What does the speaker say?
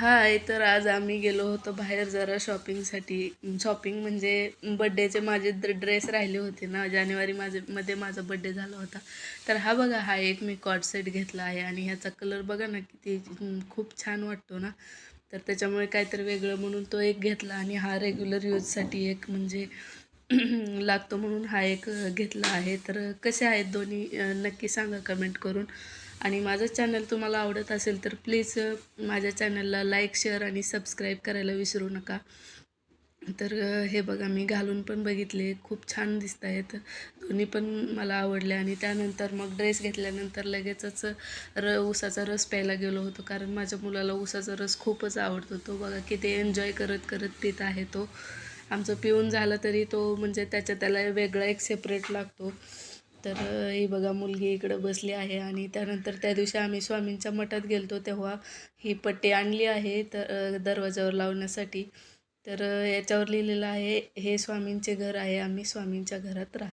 हाय, तर आज आम्ही गेलो होतो बाहेर जरा शॉपिंगसाठी. शॉपिंग म्हणजे बड्डेचे माझे ड्रेस राहिले होते ना, जानेवारी मध्ये माझा बड्डे झाला होता. तर हा बघा, हा एक मी कॉर्ड सेट घेतला आहे आणि ह्याचा कलर बघा ना किती खूप छान वाटतो ना. तर त्याच्यामुळे काहीतरी वेगळं म्हणून तो एक घेतला आणि हा रेग्युलर यूजसाठी एक म्हणजे लागतो म्हणून हा एक घेतला आहे. तर कसे आहेत दोन्ही नक्की सांगा कमेंट करून. आणि माझं चॅनल तुम्हाला आवडत असेल तर प्लीज माझ्या चॅनलला लाईक शेअर आणि सबस्क्राईब करायला विसरू नका. तर हे बघा मी घालून पण बघितले, खूप छान दिसत आहेत दोन्ही पण, मला आवडले. आणि त्यानंतर मग ड्रेस घेतल्यानंतर लगेचच ऊसाचा रस प्यायला गेलो होतो, कारण माझ्या मुलाला ऊसाचा रस खूपच आवडतो. तो बघा किती एन्जॉय करत करत पित आहे तो. आमचं पिऊन झालं तरी तो म्हणजे त्याला वेगळा एक सेपरेट लागतो. तर ही बघा मुलगी इकडं बसली आहे. आणि त्यानंतर त्या दिवशी आम्ही स्वामींच्या मठात गेलतो तेव्हा ही पट्टी आणली आहे तर दरवाजावर लावण्यासाठी. तर याच्यावर लिहिलेलं आहे, हे स्वामींचे घर आहे, आम्ही स्वामींच्या घरात राहतो.